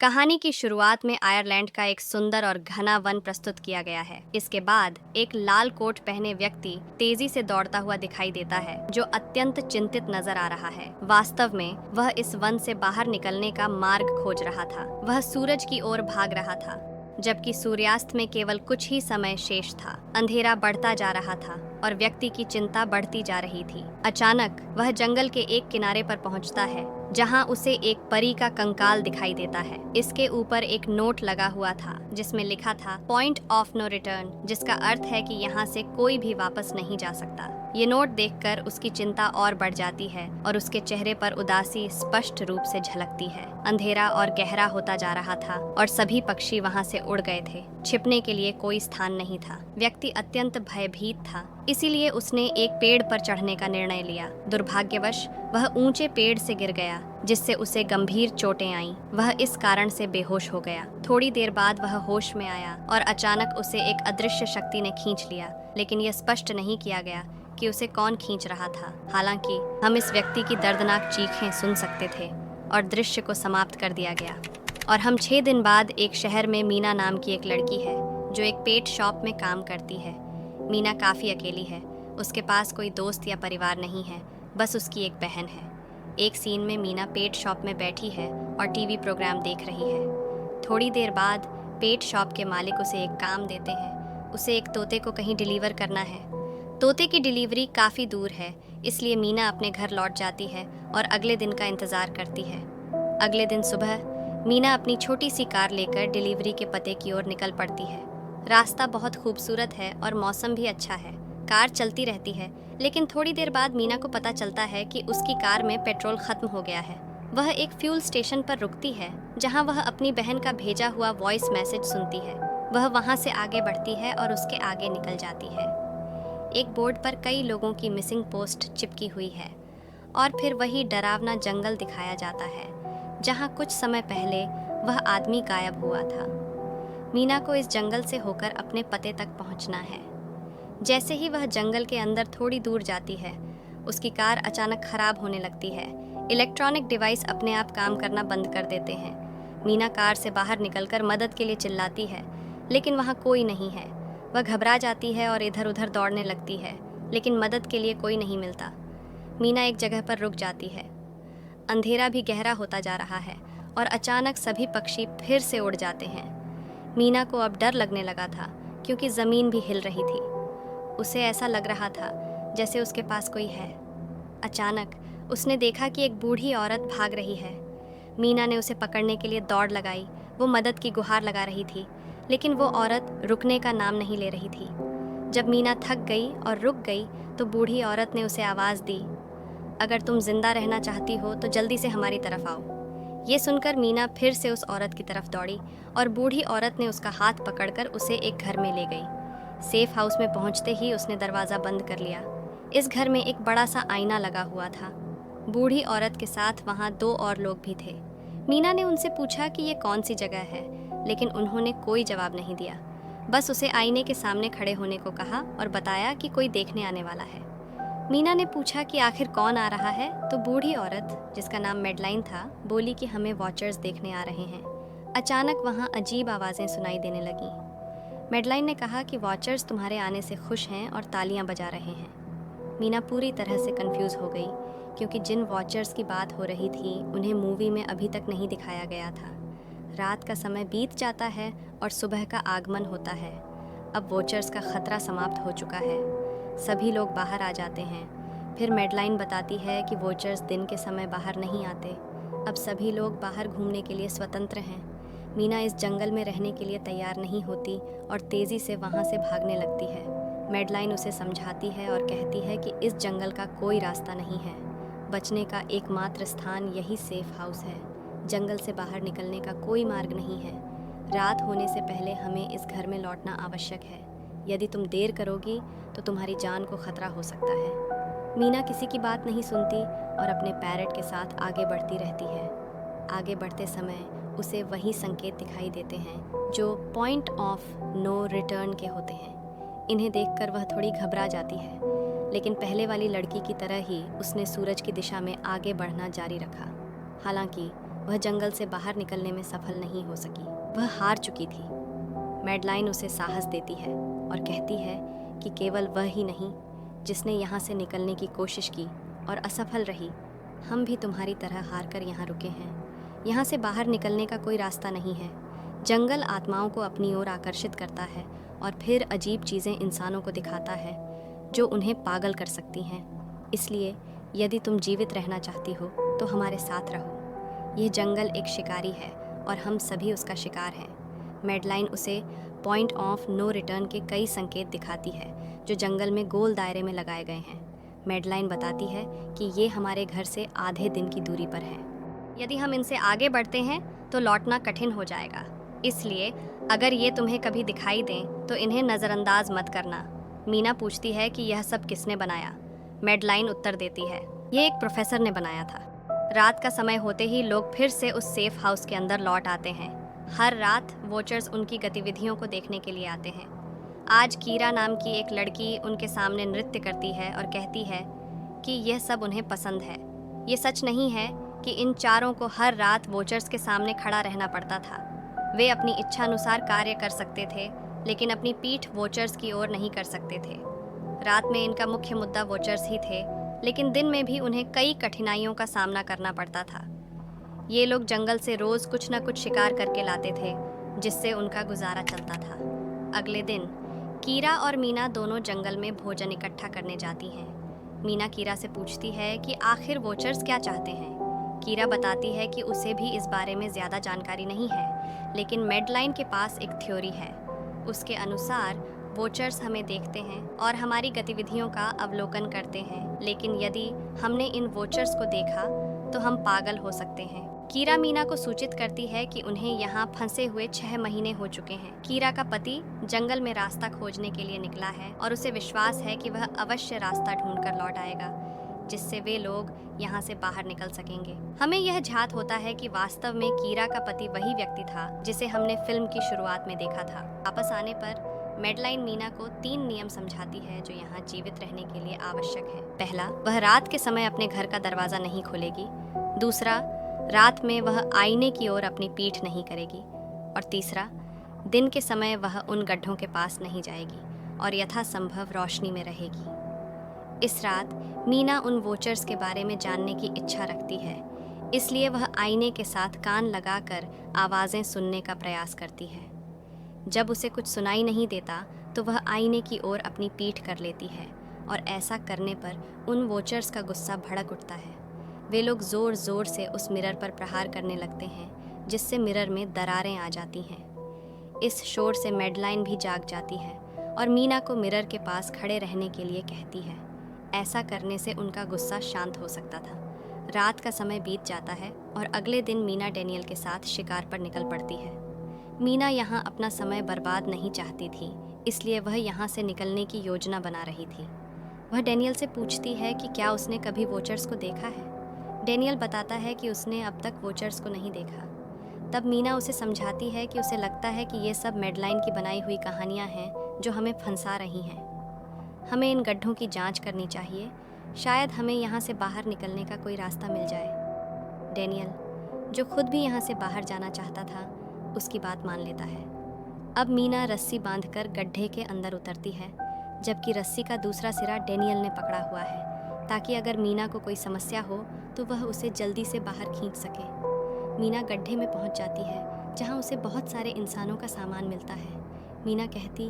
कहानी की शुरुआत में आयरलैंड का एक सुंदर और घना वन प्रस्तुत किया गया है। इसके बाद एक लाल कोट पहने व्यक्ति तेजी से दौड़ता हुआ दिखाई देता है, जो अत्यंत चिंतित नजर आ रहा है। वास्तव में वह इस वन से बाहर निकलने का मार्ग खोज रहा था। वह सूरज की ओर भाग रहा था, जबकि सूर्यास्त में केवल कुछ ही समय शेष था। अंधेरा बढ़ता जा रहा था और व्यक्ति की चिंता बढ़ती जा रही थी। अचानक वह जंगल के एक किनारे पर पहुंचता है, जहां उसे एक परी का कंकाल दिखाई देता है। इसके ऊपर एक नोट लगा हुआ था, जिसमें लिखा था पॉइंट ऑफ नो रिटर्न, जिसका अर्थ है कि यहाँ से कोई भी वापस नहीं जा सकता। ये नोट देखकर उसकी चिंता और बढ़ जाती है और उसके चेहरे पर उदासी स्पष्ट रूप से झलकती है। अंधेरा और गहरा होता जा रहा था और सभी पक्षी वहाँ से उड़ गए थे। छिपने के लिए कोई स्थान नहीं था। व्यक्ति अत्यंत भयभीत था, इसीलिए उसने एक पेड़ पर चढ़ने का निर्णय लिया। दुर्भाग्यवश वह ऊंचे पेड़ से गिर गया, जिससे उसे गंभीर चोटें आईं। वह इस कारण से बेहोश हो गया। थोड़ी देर बाद वह होश में आया और अचानक उसे एक अदृश्य शक्ति ने खींच लिया, लेकिन यह स्पष्ट नहीं किया गया कि उसे कौन खींच रहा था। हालांकि हम इस व्यक्ति की दर्दनाक चीखें सुन सकते थे और दृश्य को समाप्त कर दिया गया। और हम 6 दिन बाद एक शहर में मीना नाम की एक लड़की है, जो एक पेट शॉप में काम करती है। मीना काफ़ी अकेली है। उसके पास कोई दोस्त या परिवार नहीं है, बस उसकी एक बहन है। एक सीन में मीना पेट शॉप में बैठी है और टीवी प्रोग्राम देख रही है। थोड़ी देर बाद पेट शॉप के मालिक उसे एक काम देते हैं। उसे एक तोते को कहीं डिलीवर करना है। तोते की डिलीवरी काफ़ी दूर है, इसलिए मीना अपने घर लौट जाती है और अगले दिन का इंतज़ार करती है। अगले दिन सुबह मीना अपनी छोटी सी कार लेकर डिलीवरी के पते की ओर निकल पड़ती है। रास्ता बहुत खूबसूरत है और मौसम भी अच्छा है। कार चलती रहती है, लेकिन थोड़ी देर बाद मीना को पता चलता है कि उसकी कार में पेट्रोल ख़त्म हो गया है। वह एक फ्यूल स्टेशन पर रुकती है, जहां वह अपनी बहन का भेजा हुआ वॉइस मैसेज सुनती है। वह वहां से आगे बढ़ती है और उसके आगे निकल जाती है। एक बोर्ड पर कई लोगों की मिसिंग पोस्ट चिपकी हुई है और फिर वही डरावना जंगल दिखाया जाता है, जहां कुछ समय पहले वह आदमी गायब हुआ था। मीना को इस जंगल से होकर अपने पते तक पहुंचना है। जैसे ही वह जंगल के अंदर थोड़ी दूर जाती है, उसकी कार अचानक खराब होने लगती है। इलेक्ट्रॉनिक डिवाइस अपने आप काम करना बंद कर देते हैं। मीना कार से बाहर निकलकर मदद के लिए चिल्लाती है, लेकिन वहाँ कोई नहीं है। वह घबरा जाती है और इधर उधर दौड़ने लगती है, लेकिन मदद के लिए कोई नहीं मिलता। मीना एक जगह पर रुक जाती है। अंधेरा भी गहरा होता जा रहा है और अचानक सभी पक्षी फिर से उड़ जाते हैं। मीना को अब डर लगने लगा था, क्योंकि ज़मीन भी हिल रही थी। उसे ऐसा लग रहा था जैसे उसके पास कोई है। अचानक उसने देखा कि एक बूढ़ी औरत भाग रही है। मीना ने उसे पकड़ने के लिए दौड़ लगाई। वो मदद की गुहार लगा रही थी, लेकिन वो औरत रुकने का नाम नहीं ले रही थी। जब मीना थक गई और रुक गई, तो बूढ़ी औरत ने उसे आवाज़ दी, अगर तुम जिंदा रहना चाहती हो तो जल्दी से हमारी तरफ आओ। ये सुनकर मीना फिर से उस औरत की तरफ दौड़ी और बूढ़ी औरत ने उसका हाथ पकड़कर उसे एक घर में ले गई। सेफ हाउस में पहुंचते ही उसने दरवाज़ा बंद कर लिया। इस घर में एक बड़ा सा आईना लगा हुआ था। बूढ़ी औरत के साथ वहाँ 2 और लोग भी थे। मीना ने उनसे पूछा कि ये कौन सी जगह है, लेकिन उन्होंने कोई जवाब नहीं दिया। बस उसे आईने के सामने खड़े होने को कहा और बताया कि कोई देखने आने वाला है। मीना ने पूछा कि आखिर कौन आ रहा है, तो बूढ़ी औरत, जिसका नाम मेडलाइन था, बोली कि हमें वॉचर्स देखने आ रहे हैं। अचानक वहाँ अजीब आवाज़ें सुनाई देने लगीं। मेडलाइन ने कहा कि वॉचर्स तुम्हारे आने से खुश हैं और तालियां बजा रहे हैं। मीना पूरी तरह से कंफ्यूज हो गई, क्योंकि जिन वॉचर्स की बात हो रही थी उन्हें मूवी में अभी तक नहीं दिखाया गया था। रात का समय बीत जाता है और सुबह का आगमन होता है। अब वॉचर्स का खतरा समाप्त हो चुका है। सभी लोग बाहर आ जाते हैं। फिर मेडलाइन बताती है कि वॉचर्स दिन के समय बाहर नहीं आते। अब सभी लोग बाहर घूमने के लिए स्वतंत्र हैं। मीना इस जंगल में रहने के लिए तैयार नहीं होती और तेज़ी से वहाँ से भागने लगती है। मेडलाइन उसे समझाती है और कहती है कि इस जंगल का कोई रास्ता नहीं है। बचने का एकमात्र स्थान यही सेफ हाउस है। जंगल से बाहर निकलने का कोई मार्ग नहीं है। रात होने से पहले हमें इस घर में लौटना आवश्यक है। यदि तुम देर करोगी तो तुम्हारी जान को खतरा हो सकता है। मीना किसी की बात नहीं सुनती और अपने पैरट के साथ आगे बढ़ती रहती है। आगे बढ़ते समय उसे वही संकेत दिखाई देते हैं जो पॉइंट ऑफ नो रिटर्न के होते हैं। इन्हें देखकर वह थोड़ी घबरा जाती है, लेकिन पहले वाली लड़की की तरह ही उसने सूरज की दिशा में आगे बढ़ना जारी रखा। हालांकि वह जंगल से बाहर निकलने में सफल नहीं हो सकी। वह हार चुकी थी। मैडलाइन उसे साहस देती है और कहती है कि केवल वह ही नहीं जिसने यहाँ से निकलने की कोशिश की और असफल रही, हम भी तुम्हारी तरह हार कर यहाँ रुके हैं। यहाँ से बाहर निकलने का कोई रास्ता नहीं है। जंगल आत्माओं को अपनी ओर आकर्षित करता है और फिर अजीब चीज़ें इंसानों को दिखाता है जो उन्हें पागल कर सकती हैं। इसलिए यदि तुम जीवित रहना चाहती हो तो हमारे साथ रहो। यह जंगल एक शिकारी है और हम सभी उसका शिकार हैं। मैडलाइन उसे पॉइंट ऑफ नो रिटर्न के कई संकेत दिखाती है जो जंगल में गोल दायरे में लगाए गए हैं। मैडलाइन बताती है कि ये हमारे घर से आधे दिन की दूरी पर है। यदि हम इनसे आगे बढ़ते हैं तो लौटना कठिन हो जाएगा। इसलिए अगर ये तुम्हें कभी दिखाई दें तो इन्हें नज़रअंदाज मत करना। मीना पूछती है कि यह सब किसने बनाया। मैडलाइन उत्तर देती है, ये एक प्रोफेसर ने बनाया था। रात का समय होते ही लोग फिर से उस सेफ हाउस के अंदर लौट आते हैं। हर रात वॉचर्स उनकी गतिविधियों को देखने के लिए आते हैं। आज कीरा नाम की एक लड़की उनके सामने नृत्य करती है और कहती है कि यह सब उन्हें पसंद है। ये सच नहीं है कि इन चारों को हर रात वॉचर्स के सामने खड़ा रहना पड़ता था। वे अपनी इच्छानुसार कार्य कर सकते थे, लेकिन अपनी पीठ वॉचर्स की ओर नहीं कर सकते थे। रात में इनका मुख्य मुद्दा वॉचर्स ही थे, लेकिन दिन में भी उन्हें कई कठिनाइयों का सामना करना पड़ता था। ये लोग जंगल से रोज़ कुछ न कुछ शिकार करके लाते थे, जिससे उनका गुजारा चलता था। अगले दिन कीरा और मीना दोनों जंगल में भोजन इकट्ठा करने जाती हैं। मीना कीरा से पूछती है कि आखिर वॉचर्स क्या चाहते हैं। कीरा बताती है कि उसे भी इस बारे में ज़्यादा जानकारी नहीं है, लेकिन मैडलाइन के पास एक थ्योरी है। उसके अनुसार वॉचर्स हमें देखते हैं और हमारी गतिविधियों का अवलोकन करते हैं, लेकिन यदि हमने इन वॉचर्स को देखा तो हम पागल हो सकते हैं। कीरा मीना को सूचित करती है कि उन्हें यहाँ फंसे हुए 6 महीने हो चुके हैं। कीरा का पति जंगल में रास्ता खोजने के लिए निकला है और उसे विश्वास है कि वह अवश्य रास्ता ढूंढकर लौट आएगा, जिससे वे लोग यहाँ से बाहर निकल सकेंगे। हमें यह झात होता है कि वास्तव में कीरा का पति वही व्यक्ति था जिसे हमने फिल्म की शुरुआत में देखा था। वापस आने पर मैडलाइन मीना को 3 नियम समझाती है जो यहाँ जीवित रहने के लिए आवश्यक है। पहला, वह रात के समय अपने घर का दरवाज़ा नहीं खोलेगी। दूसरा, रात में वह आईने की ओर अपनी पीठ नहीं करेगी। और तीसरा, दिन के समय वह उन गड्ढों के पास नहीं जाएगी और यथासंभव रोशनी में रहेगी। इस रात मीना उन वॉचर्स के बारे में जानने की इच्छा रखती है, इसलिए वह आईने के साथ कान लगाकर आवाज़ें सुनने का प्रयास करती है। जब उसे कुछ सुनाई नहीं देता तो वह आईने की ओर अपनी पीठ कर लेती है और ऐसा करने पर उन वॉचर्स का गुस्सा भड़क उठता है। वे लोग ज़ोर ज़ोर से उस मिरर पर प्रहार करने लगते हैं, जिससे मिरर में दरारें आ जाती हैं। इस शोर से मैडलाइन भी जाग जाती है और मीना को मिरर के पास खड़े रहने के लिए कहती है। ऐसा करने से उनका गुस्सा शांत हो सकता था। रात का समय बीत जाता है और अगले दिन मीना डेनियल के साथ शिकार पर निकल पड़ती है। मीना यहाँ अपना समय बर्बाद नहीं चाहती थी, इसलिए वह यहाँ से निकलने की योजना बना रही थी। वह डेनियल से पूछती है कि क्या उसने कभी वॉचर्स को देखा है। डेनियल बताता है कि उसने अब तक वॉचर्स को नहीं देखा। तब मीना उसे समझाती है कि उसे लगता है कि ये सब मैडलाइन की बनाई हुई कहानियाँ हैं जो हमें फंसा रही हैं। हमें इन गड्ढों की जांच करनी चाहिए, शायद हमें यहाँ से बाहर निकलने का कोई रास्ता मिल जाए। डेनियल, जो खुद भी यहाँ से बाहर जाना चाहता था, उसकी बात मान लेता है। अब मीना रस्सी बांधकर गड्ढे के अंदर उतरती है, जबकि रस्सी का दूसरा सिरा डेनियल ने पकड़ा हुआ है, ताकि अगर मीना को कोई समस्या हो तो वह उसे जल्दी से बाहर खींच सके। मीना गड्ढे में पहुंच जाती है, जहां उसे बहुत सारे इंसानों का सामान मिलता है। मीना कहती,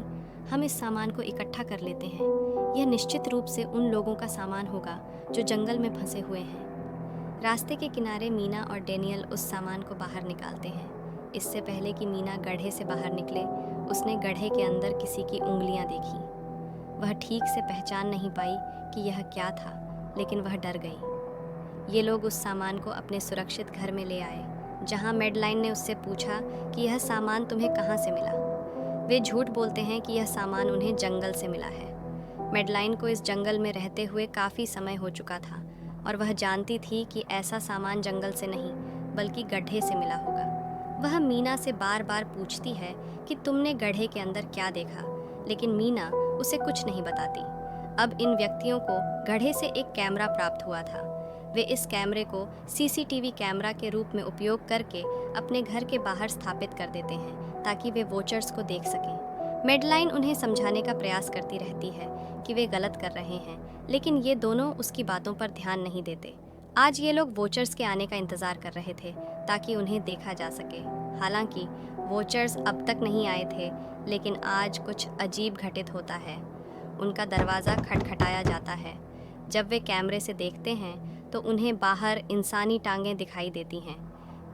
हम इस सामान को इकट्ठा कर लेते हैं। यह निश्चित रूप से उन लोगों का सामान होगा जो जंगल में फंसे हुए हैं। रास्ते के किनारे मीना और डेनियल उस सामान को बाहर निकालते हैं। इससे पहले कि मीना गड्ढे से बाहर निकले, उसने गड्ढे के अंदर किसी की उंगलियां देखी। वह ठीक से पहचान नहीं पाई कि यह क्या था, लेकिन वह डर गई। ये लोग उस सामान को अपने सुरक्षित घर में ले आए, जहां मैडलाइन ने उससे पूछा कि यह सामान तुम्हें कहाँ से मिला। वे झूठ बोलते हैं कि यह सामान उन्हें जंगल से मिला है। मैडलाइन को इस जंगल में रहते हुए काफ़ी समय हो चुका था और वह जानती थी कि ऐसा सामान जंगल से नहीं बल्कि गड्ढे से मिला होगा। वह मीना से बार बार पूछती है कि तुमने गड्ढे के अंदर क्या देखा, लेकिन मीना उसे कुछ नहीं बताती। अब इन व्यक्तियों को गड्ढे से एक कैमरा प्राप्त हुआ था। वे इस कैमरे को सीसीटीवी कैमरा के रूप में उपयोग करके अपने घर के बाहर स्थापित कर देते हैं ताकि वे वॉचर्स को देख सकें। मेडलाइन उन्हें समझाने का प्रयास करती रहती है कि वे गलत कर रहे हैं, लेकिन ये दोनों उसकी बातों पर ध्यान नहीं देते। आज ये लोग वॉचर्स के आने का इंतज़ार कर रहे थे ताकि उन्हें देखा जा सके। हालांकि वॉचर्स अब तक नहीं आए थे, लेकिन आज कुछ अजीब घटित होता है। उनका दरवाज़ा खटखटाया जाता है। जब वे कैमरे से देखते हैं तो उन्हें बाहर इंसानी टांगें दिखाई देती हैं।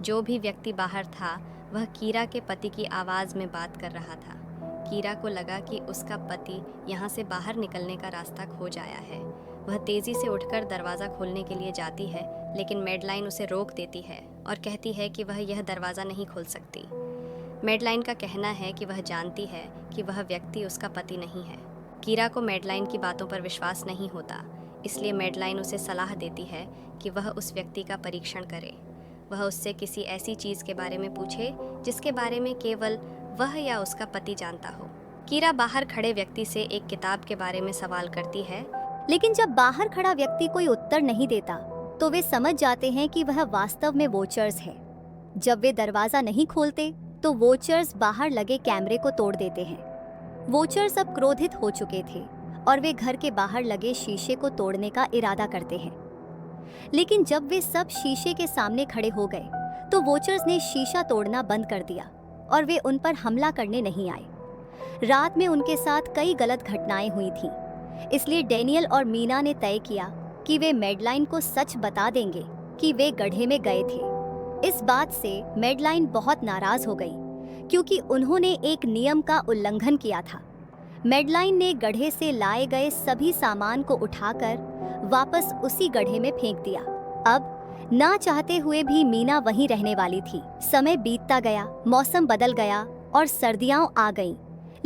जो भी व्यक्ति बाहर था वह कीरा के पति की आवाज़ में बात कर रहा था। कीरा को लगा कि उसका पति यहाँ से बाहर निकलने का रास्ता खोज आया है। वह तेज़ी से उठकर दरवाज़ा खोलने के लिए जाती है, लेकिन मेडलाइन उसे रोक देती है और कहती है कि वह यह दरवाज़ा नहीं खोल सकती। मेडलाइन का कहना है कि वह जानती है कि वह व्यक्ति उसका पति नहीं है। कीरा को मेडलाइन की बातों पर विश्वास नहीं होता, इसलिए मेडलाइन उसे सलाह देती है कि वह उस व्यक्ति का परीक्षण करे। वह उससे किसी ऐसी चीज़ के बारे में पूछे जिसके बारे में केवल वह या उसका पति जानता हो। कीरा बाहर खड़े व्यक्ति से एक किताब के बारे में सवाल करती है, लेकिन जब बाहर खड़ा व्यक्ति कोई उत्तर नहीं देता तो वे समझ जाते हैं कि वह वास्तव में वॉचर्स है। जब वे दरवाजा नहीं खोलते तो वॉचर्स बाहर लगे कैमरे को तोड़ देते हैं। वॉचर्स अब क्रोधित हो चुके थे और वे घर के बाहर लगे शीशे को तोड़ने का इरादा करते हैं। लेकिन जब वे सब शीशे के सामने खड़े हो गए तो वॉचर्स ने शीशा तोड़ना बंद कर दिया और वे उन पर हमला करने नहीं आए। रात में उनके साथ कई गलत घटनाएं हुई थीं, इसलिए डैनियल और मीना ने तय किया कि वे मेडलाइन को सच बता देंगे कि वे गड्ढे में गए थे। इस बात से मेडलाइन बहुत नाराज हो गई क्योंकि उन्होंने एक नियम का उल्लंघन किया था। मेडलाइन ने गड्ढे से लाए गए सभी सामान को उठाकर वापस उसी गड्ढे में फेंक दिया। अब ना चाहते हुए भी मीना वहीं रहने वाली थी। समय बीतता गया, मौसम बदल गया और सर्दियां आ गईं,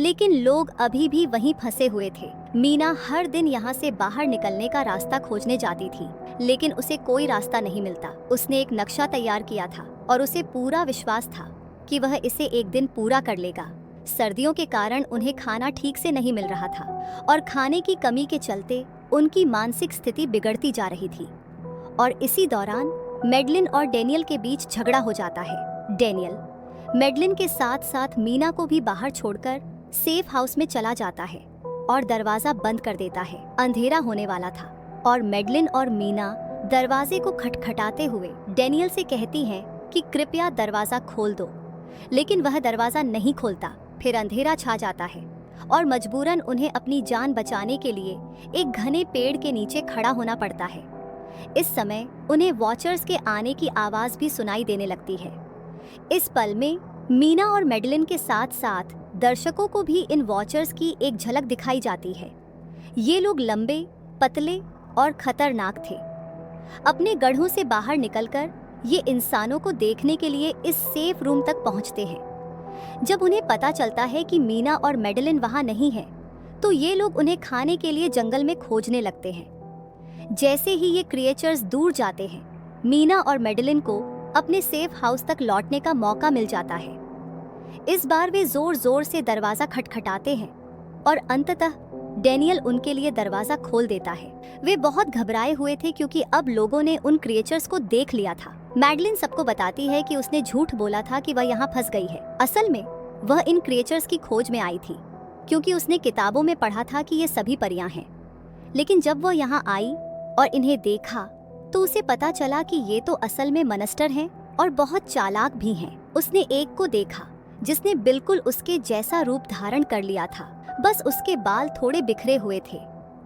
लेकिन लोग अभी भी वहीं फंसे हुए थे। मीना हर दिन यहाँ से बाहर निकलने का रास्ता खोजने जाती थी, लेकिन उसे कोई रास्ता नहीं मिलता। उसने एक नक्शा तैयार किया था और उसे पूरा विश्वास था कि वह इसे एक दिन पूरा कर लेगा। सर्दियों के कारण उन्हें खाना ठीक से नहीं मिल रहा था और खाने की कमी के चलते उनकी मानसिक स्थिति बिगड़ती जा रही थी। और इसी दौरान मेडलिन और डैनियल के बीच झगड़ा हो जाता है। डैनियल मेडलिन के साथ साथ मीना को भी बाहर छोड़कर सेफ हाउस में चला जाता है और दरवाजा बंद कर देता है। अंधेरा होने वाला था और मेडलिन और मीना दरवाजे को खटखटाते हुए डैनियल से कहती हैं कि कृपया दरवाजा खोल दो, लेकिन वह दरवाजा नहीं खोलता। फिर अंधेरा छा जाता है और मजबूरन उन्हें अपनी जान बचाने के लिए एक घने पेड़ के नीचे खड़ा होना पड़ता है। इस समय उन्हें वॉचर्स के आने की आवाज भी सुनाई देने लगती है। इस पल में मीना और मेडलिन के साथ साथ दर्शकों को भी इन वॉचर्स की एक झलक दिखाई जाती है। ये लोग लंबे, पतले और खतरनाक थे। अपने गढ़ों से बाहर निकलकर ये इंसानों को देखने के लिए इस सेफ रूम तक पहुंचते हैं। जब उन्हें पता चलता है कि मीना और मेडलिन वहां नहीं है, तो ये लोग उन्हें खाने के लिए जंगल में खोजने लगते हैं। जैसे ही ये क्रिएचर्स दूर जाते हैं, मीना और मेडलिन को अपने सेफ हाउस तक लौटने का मौका मिल जाता है। इस बार वे जोर जोर से दरवाजा खटखटाते हैं और अंततः डैनियल उनके लिए दरवाजा खोल देता है। वे बहुत घबराए हुए थे क्योंकि अब लोगों ने उन क्रिएचर्स को देख लिया था। मैडलिन सबको बताती है कि उसने झूठ बोला था कि वह यहाँ फंस गई है। असल में वह इन क्रिएचर्स की खोज में आई थी क्योंकि उसने किताबों में पढ़ा था कि ये सभी परियां हैं। लेकिन जब वह यहाँ आई और इन्हें देखा तो उसे पता चला कि ये तो असल में मॉन्स्टर हैं और बहुत चालाक भी हैं। उसने एक को देखा जिसने बिल्कुल उसके जैसा रूप धारण कर लिया था, बस उसके बाल थोड़े बिखरे हुए थे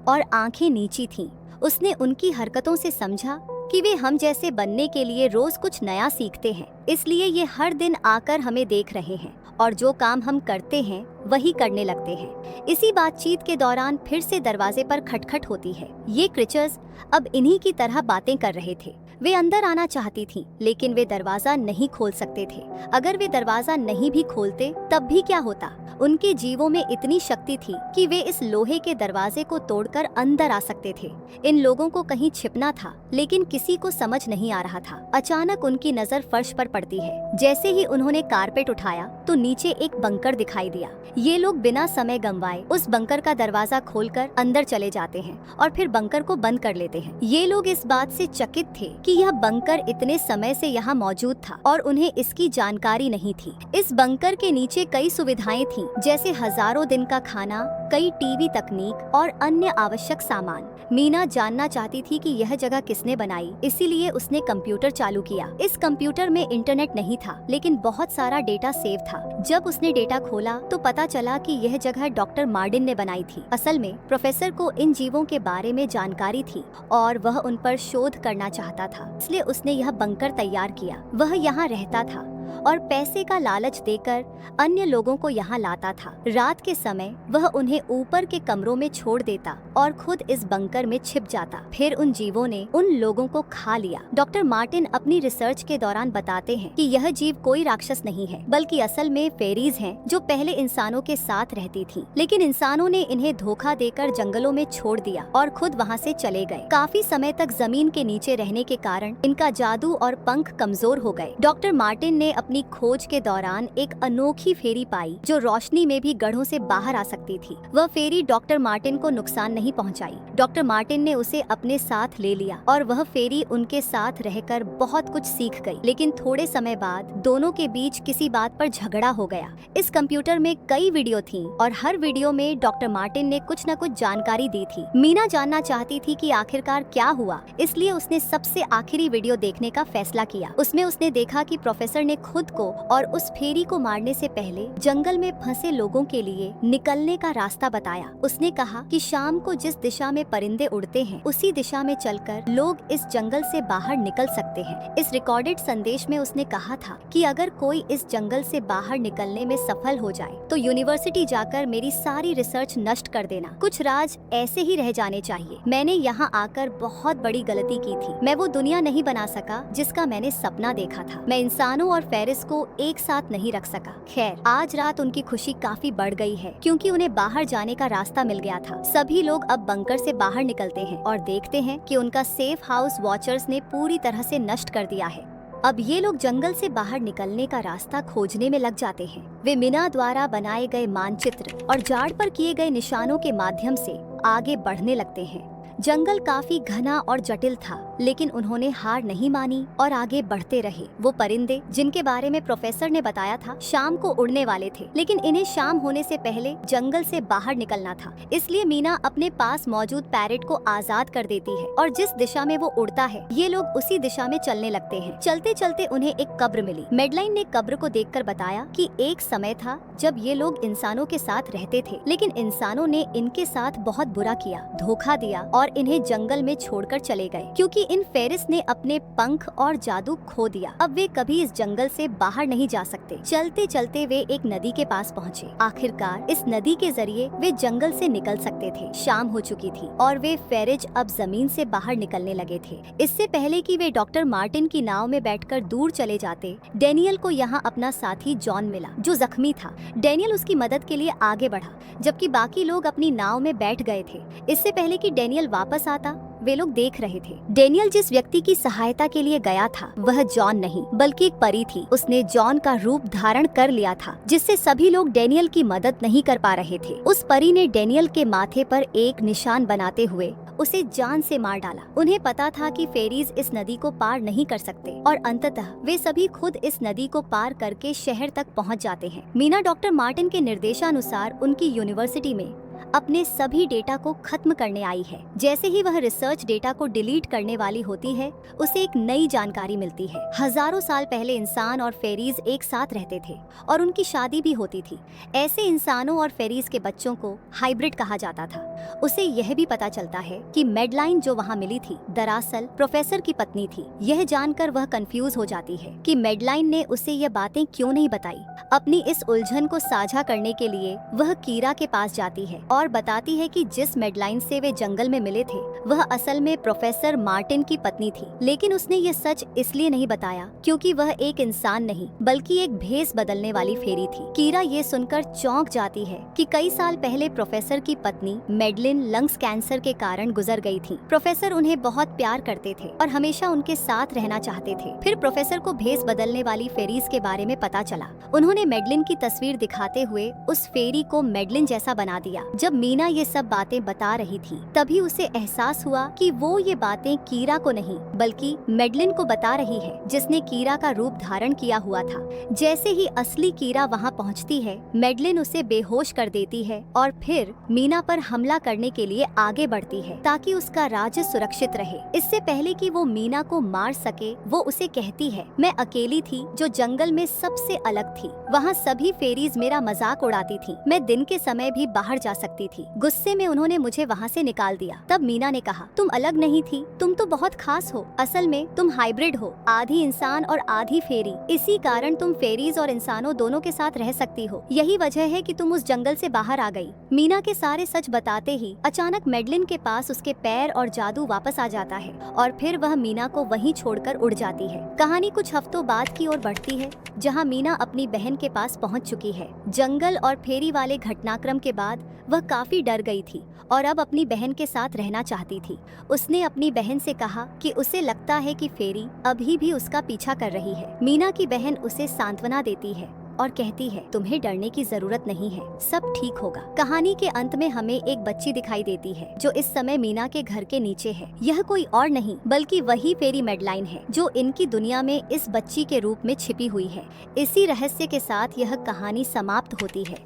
और आंखें नीची थीं। उसने उनकी हरकतों से समझा कि वे हम जैसे बनने के लिए रोज कुछ नया सीखते हैं, इसलिए ये हर दिन आकर हमें देख रहे हैं और जो काम हम करते हैं वही करने लगते हैं। इसी बातचीत के दौरान फिर से दरवाजे पर खटखट होती है। ये क्रिएचर्स अब इन्हीं की तरह बातें कर रहे थे। वे अंदर आना चाहती थीं, लेकिन वे दरवाजा नहीं खोल सकते थे। अगर वे दरवाजा नहीं भी खोलते तब भी क्या होता, उनके जीवों में इतनी शक्ति थी कि वे इस लोहे के दरवाजे को तोड़कर अंदर आ सकते थे। इन लोगों को कहीं छिपना था, लेकिन किसी को समझ नहीं आ रहा था। अचानक उनकी नजर फर्श पर पड़ती है। जैसे ही उन्होंने कारपेट उठाया तो नीचे एक बंकर दिखाई दिया। ये लोग बिना समय गंवाए उस बंकर का दरवाजा खोलकर अंदर चले जाते हैं और फिर बंकर को बंद कर लेते हैं। ये लोग इस बात से चकित थे कि यह बंकर इतने समय से यहाँ मौजूद था और उन्हें इसकी जानकारी नहीं थी। इस बंकर के नीचे कई सुविधाएं थीं, जैसे हजारों दिन का खाना, कई टीवी तकनीक और अन्य आवश्यक सामान। मीना जानना चाहती थी कि यह जगह किसने बनाई, इसीलिए उसने कंप्यूटर चालू किया। इस कंप्यूटर में इंटरनेट नहीं था, लेकिन बहुत सारा डेटा सेव था। जब उसने डेटा खोला तो पता चला कि यह जगह डॉक्टर मार्टिन ने बनाई थी। असल में प्रोफेसर को इन जीवों के बारे में जानकारी थी और वह उन पर शोध करना चाहता था, इसलिए उसने यह बंकर तैयार किया। वह यहाँ रहता था और पैसे का लालच देकर अन्य लोगों को यहाँ लाता था। रात के समय वह उन्हें ऊपर के कमरों में छोड़ देता और खुद इस बंकर में छिप जाता। फिर उन जीवों ने उन लोगों को खा लिया। डॉक्टर मार्टिन अपनी रिसर्च के दौरान बताते हैं कि यह जीव कोई राक्षस नहीं है, बल्कि असल में फेरीज हैं, जो पहले इंसानों के साथ रहती थीं। लेकिन इंसानों ने इन्हें धोखा देकर जंगलों में छोड़ दिया और खुद वहाँ से चले गए। काफी समय तक जमीन के नीचे रहने के कारण इनका जादू और पंख कमजोर हो गए। डॉक्टर मार्टिन ने अपनी खोज के दौरान एक अनोखी फेरी पाई जो रोशनी में भी गढ़ों से बाहर आ सकती थी। वह फेरी डॉक्टर मार्टिन को नुकसान नहीं पहुंचाई। डॉक्टर मार्टिन ने उसे अपने साथ ले लिया और वह फेरी उनके साथ रहकर बहुत कुछ सीख गई। लेकिन थोड़े समय बाद दोनों के बीच किसी बात पर झगड़ा हो गया। इस कंप्यूटर में कई वीडियो थी और हर वीडियो में डॉक्टर मार्टिन ने कुछ न कुछ जानकारी दी थी। मीना जानना चाहती थी कि आखिरकार क्या हुआ, इसलिए उसने सबसे आखिरी वीडियो देखने का फैसला किया। उसमें उसने देखा कि प्रोफेसर ने खुद को और उस फेरी को मारने से पहले जंगल में फंसे लोगों के लिए निकलने का रास्ता बताया। उसने कहा कि शाम को जिस दिशा में परिंदे उड़ते हैं, उसी दिशा में चलकर लोग इस जंगल से बाहर निकल सकते हैं। इस रिकॉर्डेड संदेश में उसने कहा था कि अगर कोई इस जंगल से बाहर निकलने में सफल हो जाए तो यूनिवर्सिटी जाकर मेरी सारी रिसर्च नष्ट कर देना। कुछ राज ऐसे ही रह जाने चाहिए। मैंने यहाँ आकर बहुत बड़ी गलती की थी। मैं वो दुनिया नहीं बना सका जिसका मैंने सपना देखा था। मैं इंसानों और फेरिस को एक साथ नहीं रख सका। खैर, आज रात उनकी खुशी काफी बढ़ गई है क्योंकि उन्हें बाहर जाने का रास्ता मिल गया था। सभी लोग अब बंकर से बाहर निकलते हैं और देखते हैं कि उनका सेफ हाउस वॉचर्स ने पूरी तरह से नष्ट कर दिया है। अब ये लोग जंगल से बाहर निकलने का रास्ता खोजने में लग जाते हैं। वे मीना द्वारा बनाए गए मानचित्र और जाड़ पर किए गए निशानों के माध्यम से आगे बढ़ने लगते हैं। जंगल काफी घना और जटिल था, लेकिन उन्होंने हार नहीं मानी और आगे बढ़ते रहे। वो परिंदे जिनके बारे में प्रोफेसर ने बताया था शाम को उड़ने वाले थे, लेकिन इन्हें शाम होने से पहले जंगल से बाहर निकलना था। इसलिए मीना अपने पास मौजूद पैरेट को आजाद कर देती है और जिस दिशा में वो उड़ता है ये लोग उसी दिशा में चलने लगते हैं। चलते चलते उन्हें एक कब्र मिली। मेडलाइन ने कब्र को देखकर बताया कि एक समय था जब ये लोग इंसानों के साथ रहते थे, लेकिन इंसानों ने इनके साथ बहुत बुरा किया, धोखा दिया और इन्हें जंगल में छोड़कर चले गए क्योंकि इन फेरिस ने अपने पंख और जादू खो दिया। अब वे कभी इस जंगल से बाहर नहीं जा सकते। चलते चलते वे एक नदी के पास पहुँचे। आखिरकार इस नदी के जरिए वे जंगल से निकल सकते थे। शाम हो चुकी थी और वे फेरिज अब जमीन से बाहर निकलने लगे थे। इससे पहले कि वे डॉक्टर मार्टिन की नाव में बैठकर दूर चले जाते, डेनियल को यहाँ अपना साथी जॉन मिला जो जख्मी था। डेनियल उसकी मदद के लिए आगे बढ़ा, जबकि बाकी लोग अपनी नाव में बैठ गए थे। इससे पहले कि डेनियल वापस आता, वे लोग देख रहे थे। डेनियल जिस व्यक्ति की सहायता के लिए गया था वह जॉन नहीं बल्कि एक परी थी। उसने जॉन का रूप धारण कर लिया था, जिससे सभी लोग डेनियल की मदद नहीं कर पा रहे थे। उस परी ने डेनियल के माथे पर एक निशान बनाते हुए उसे जान से मार डाला। उन्हें पता था कि फेरीज इस नदी को पार नहीं कर सकते और अंततः वे सभी खुद इस नदी को पार करके शहर तक पहुंच जाते हैं। मीना डॉक्टर मार्टिन के निर्देशानुसार उनकी यूनिवर्सिटी में अपने सभी डेटा को खत्म करने आई है। जैसे ही वह रिसर्च डेटा को डिलीट करने वाली होती है, उसे एक नई जानकारी मिलती है। हजारों साल पहले इंसान और फेरीज एक साथ रहते थे और उनकी शादी भी होती थी। ऐसे इंसानों और फेरीज के बच्चों को हाइब्रिड कहा जाता था। उसे यह भी पता चलता है कि मेडलाइन जो वहाँ मिली थी दरअसल प्रोफेसर की पत्नी थी। यह जानकर वह कंफ्यूज हो जाती है कि मेडलाइन ने उसे यह बातें क्यों नहीं बताई। अपनी इस उलझन को साझा करने के लिए वह कीरा के पास जाती है और बताती है कि जिस मेडलाइन से वे जंगल में मिले थे वह असल में प्रोफेसर मार्टिन की पत्नी थी, लेकिन उसने ये सच इसलिए नहीं बताया क्योंकि वह एक इंसान नहीं बल्कि एक भेस बदलने वाली फेरी थी। कीरा ये सुनकर चौंक जाती है कि कई साल पहले प्रोफेसर की पत्नी मेडलिन लंग्स कैंसर के कारण गुजर गई थी। प्रोफेसर उन्हें बहुत प्यार करते थे और हमेशा उनके साथ रहना चाहते थे। फिर प्रोफेसर को भेस बदलने वाली फेरीज के बारे में पता चला। उन्होंने मेडलिन की तस्वीर दिखाते हुए उस फेरी को मेडलिन जैसा बना दिया। जब मीना ये सब बातें बता रही थी तभी उसे एहसास हुआ कि वो ये बातें कीरा को नहीं बल्कि मेडलिन को बता रही है, जिसने कीरा का रूप धारण किया हुआ था। जैसे ही असली कीरा वहाँ पहुँचती है, मेडलिन उसे बेहोश कर देती है और फिर मीना पर हमला करने के लिए आगे बढ़ती है ताकि उसका राज्य सुरक्षित रहे। इससे पहले कि वो मीना को मार सके, वो उसे कहती है, मैं अकेली थी जो जंगल में सबसे अलग थी। वहाँ सभी फेरीज मेरा मजाक उड़ाती थी। मैं दिन के समय भी बाहर जा सकती थी। गुस्से में उन्होंने मुझे वहाँ से निकाल दिया। तब मीना ने कहा, तुम अलग नहीं थी, तुम तो बहुत खास हो। असल में तुम हाइब्रिड हो, आधी इंसान और आधी फेरी। इसी कारण तुम फेरीज और इंसानों दोनों के साथ रह सकती हो। यही वजह है कि तुम उस जंगल से बाहर आ गई। मीना के सारे सच बताते ही अचानक मेडलिन के पास उसके पैर और जादू वापस आ जाता है और फिर वह मीना को वहीं छोड़कर उड़ जाती है। कहानी कुछ हफ्तों बाद की ओर बढ़ती है, जहाँ मीना अपनी बहन के पास पहुँच चुकी है। जंगल और फेरी वाले घटनाक्रम के बाद वह काफी डर गई थी और अब अपनी बहन के साथ रहना चाहती थी। उसने अपनी बहन से कहा कि उसे लगता है कि फेरी अभी भी उसका पीछा कर रही है। मीना की बहन उसे सांत्वना देती है और कहती है, तुम्हें डरने की जरूरत नहीं है, सब ठीक होगा। कहानी के अंत में हमें एक बच्ची दिखाई देती है जो इस समय मीना के घर के नीचे है। यह कोई और नहीं बल्कि वही फेरी मेडलाइन है जो इनकी दुनिया में इस बच्ची के रूप में छिपी हुई है। इसी रहस्य के साथ यह कहानी समाप्त होती है।